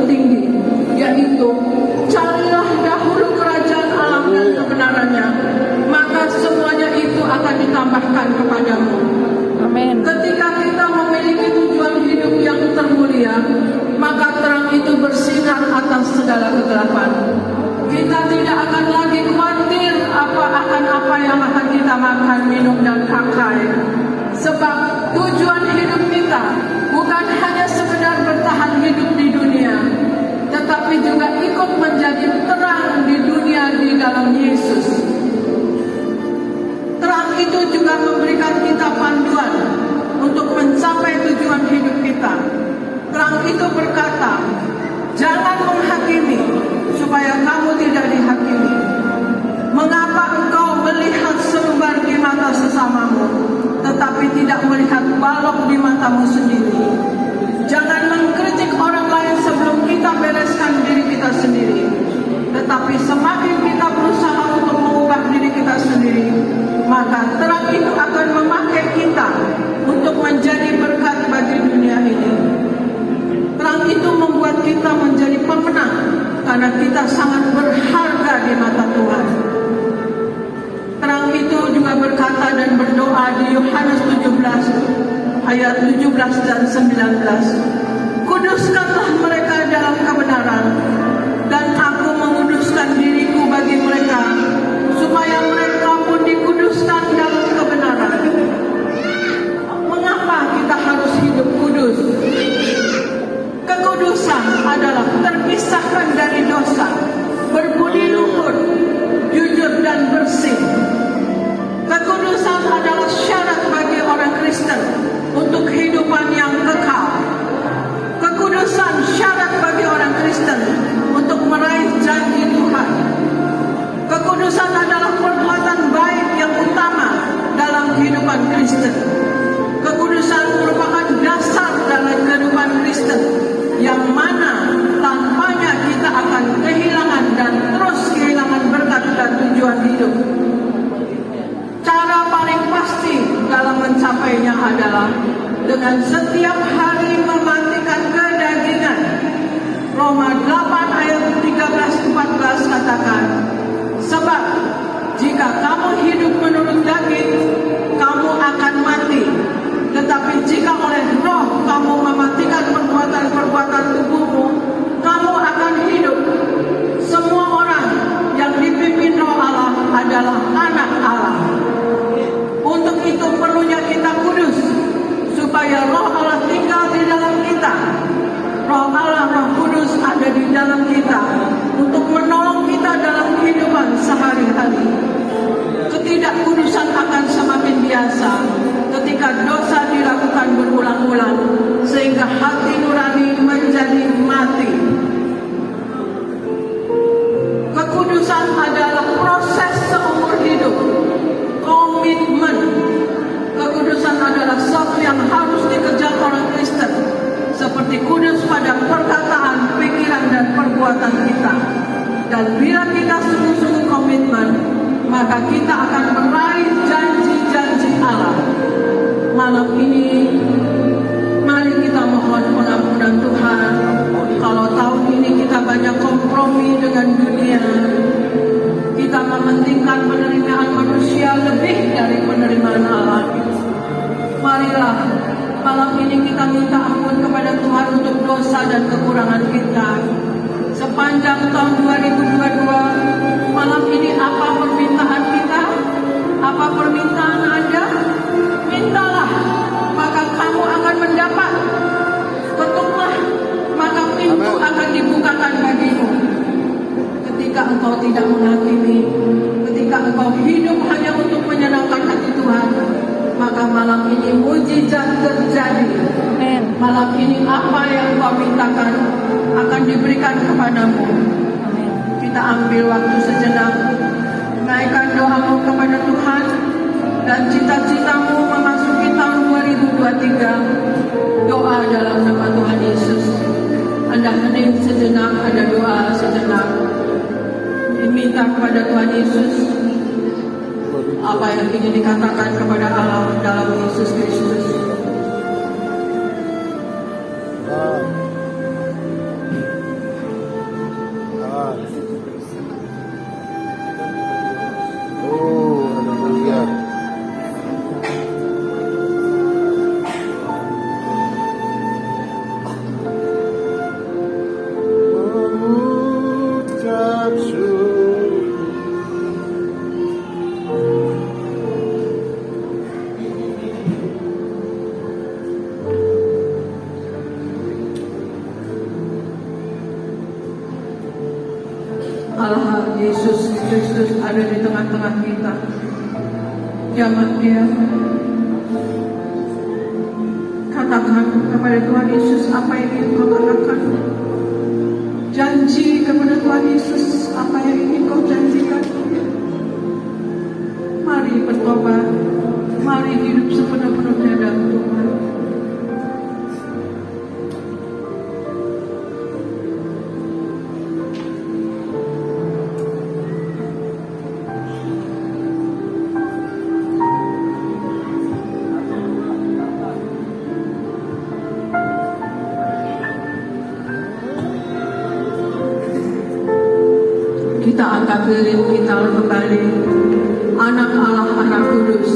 tertinggi, yaitu carilah dahulu kerajaan Allah dan kebenarannya, maka semuanya itu akan ditambahkan kepadamu. Amin. Ketika kita memiliki tujuan hidup yang termulia, maka terang itu bersinar atas segala kegelapan. Kita tidak akan lagi khawatir akan apa yang akan kita makan, minum, dan pakai. Sebab tujuan hidup kita bukan hanya sekedar bertahan hidup di dunia, tetapi juga ikut menjadi terang di dunia di dalam Yesus. Terang itu juga memberikan kita panduan untuk mencapai tujuan hidup kita. Terang itu berkata, jangan menghakimi supaya kamu tidak dihakimi. Mengapa engkau melihat selembar di mata sesamamu, tetapi tidak melihat balok di matamu sendiri? Jangan mengkritik orang lain sebelum kita bereskan diri kita sendiri. Tetapi semakin kita berusaha untuk mengubah diri kita sendiri, maka terang itu akan memakai kita untuk menjadi berkat bagi dunia ini. Terang itu membuat kita menjadi pemenang karena kita sangat berharga di mata Tuhan. Terang itu juga berkata dan berdoa di Yohanes 17 ayat 17 dan 19. Kuduskanlah mereka dalam kebenaran, dan aku menguduskan diriku bagi mereka, supaya mereka pun dikuduskan dalam kebenaran. Mengapa kita harus hidup kudus? Kekudusan adalah terpisahkan dari dosa, berbudi luhur, jujur dan bersih. Kekudusan adalah syarat bagi orang Kristen untuk kehidupan yang kekal. Kekudusan syarat bagi orang Kristen untuk meraih janji Tuhan. Kekudusan adalah perbuatan baik yang utama dalam kehidupan Kristen. Kekudusan merupakan dasar dalam kehidupan Kristen, yang mana tanpanya kita akan kehilangan dan terus kehilangan berkat dan tujuan hidup. Cara paling pasti dalam mencapainya adalah dengan setiap hari mematikan kedagingan. Roma 8 ayat 13-14 katakan, sebab jika kamu hidup menurut daging, kamu akan mati. Tetapi jika oleh roh kamu mematikan perbuatan-perbuatan tubuhmu, kamu akan hidup. Semua orang yang dipimpin roh Allah adalah anak Allah. Untuk itu perlunya kita kudus, supaya roh Allah tinggal di dalam kita. Roh Allah, Roh Kudus ada di dalam kita untuk menolong kita dalam kehidupan sehari-hari. Ketidakkudusan akan semakin biasa ketika dosa dilakukan berulang-ulang, sehingga hati nurani menjadi mati. Kekudusan adalah proses seumur hidup, komitmen. Kekudusan adalah sesuatu yang harus dikejar orang Kristen, seperti kudus pada perkataan, pikiran, dan perbuatan kita. Dan bila kita sungguh-sungguh komitmen, maka kita akan meraih janji-janji Allah. Malam ini, mari kita mohon pengampunan Tuhan. Kalau tahun ini kita banyak kompromi dengan dunia, kita mementingkan penerimaan manusia lebih dari penerimaan Allah. Marilah malam ini kita minta ampun kepada Tuhan untuk dosa dan kekurangan kita. Sepanjang tahun 2022, malam ini apa permintaan kita? Apa permintaan Anda? Mintalah, maka kamu akan mendapat. Ketuklah, maka pintu akan dibukakan bagimu. Ketika engkau tidak menghakimi, ketika engkau hidup hanya untuk menyenangkan hati Tuhan, maka malam ini mujizat terjadi. Amen. Malam ini apa yang kau mintakan akan diberikan kepadamu. Amen. Kita ambil waktu sejenak, naikkan doamu kepada Tuhan, dan cita-citamu memasuki tahun 2023. Doa dalam nama Tuhan Yesus. Anda hening sejenak, ada doa sejenak, diminta kepada Tuhan Yesus apa yang ingin dikatakan kepada Allah dalam Yesus Kristus. Yesus Kristus ada di tengah-tengah kita. Jamah dia. Katakan kepada Tuhan Yesus apa yang ingin kau katakan. Janji kepada Tuhan Yesus apa yang ingin kau janjikan. Mari bertobat. Mari hidup sepenuh-penuhnya dalam Tuhan. Kita angkat lilin kita kembali. Anak Allah, Anak Kudus.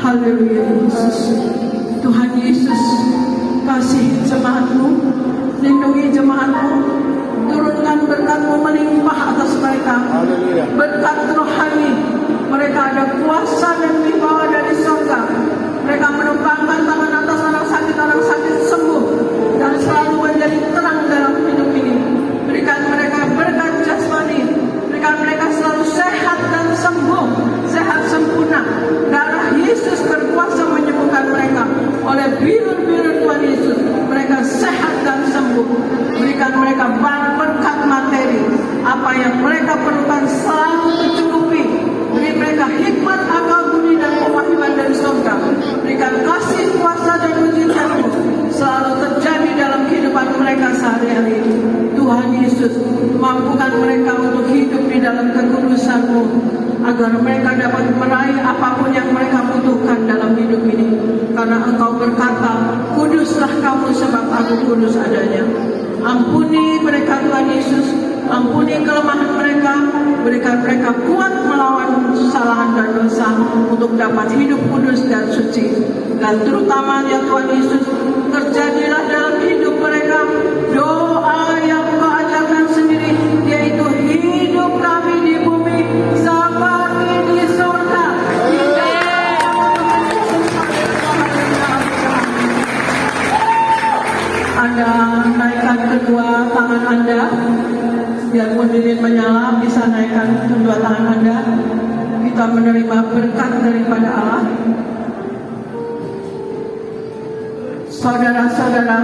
Haleluya Yesus. Tuhan Yesus, kasih jemaat-Mu, lindungi jemaat-Mu, turunkan berkat-Mu melimpah atas mereka. Berkat rohani, mereka ada kuasa dan wibawa dari surga. Mereka menumpangkan tangan atas orang sakit sembuh. kudusan-Mu, agar mereka dapat meraih apapun yang mereka butuhkan dalam hidup ini. Karena Engkau berkata, kuduslah kamu sebab Aku kudus adanya. Ampuni mereka Tuhan Yesus, ampuni kelemahan mereka, berikan mereka kuat melawan kesalahan dan dosa untuk dapat hidup kudus dan suci. Dan terutama ya Tuhan Yesus, terjadilah dalam hidup mereka doa yang Engkau ajarkan sendiri, yaitu hidup kami di bumi seperti di surga. Anda naikkan kedua tangan Anda, biarpun lilin menyala, bisa naikkan kedua tangan Anda. Kita menerima berkat daripada Allah. Saudara-saudara,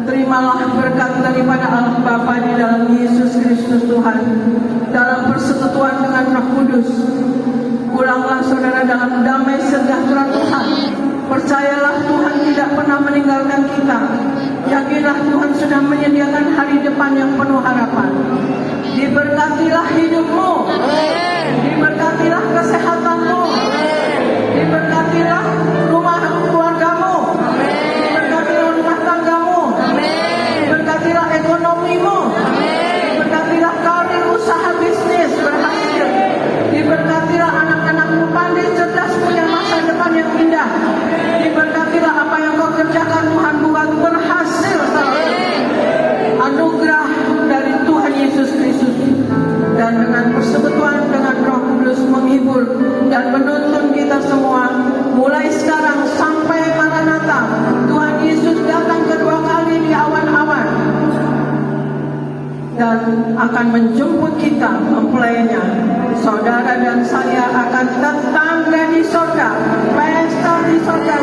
terimalah berkat daripada Allah Bapa di dalam Yesus Kristus Tuhan, dalam persekutuan dengan Roh Kudus. Pulanglah saudara dalam damai sejahtera Tuhan. Percayalah Tuhan tidak pernah meninggalkan kita. Yakinlah Tuhan sudah menyediakan hari depan yang penuh harapan. Diberkatilah hidupmu, diberkatilah kesehatanmu, diberkatilah rumah keluargamu, diberkatilah rumah tanggamu, diberkatilah ekonomimu, diberkatilah karir usaha bisnis berhasil, diberkatilah anak-anakmu pandai cerdas punya masa depan yang indah, diberkatilah apa yang kau kerjakan Tuhan buat berhasil selalu. Anugerah dari Tuhan Yesus Kristus dan dengan persekutuan dengan Roh Kudus menghibur dan menuntun kita semua mulai sekarang sampai Maranatha. Tuhan Yesus datang kedua kali di awan-awan dan akan menjemput kita mempelainya. Saudara dan saya akan tetangga di sorga, pesta di sorga.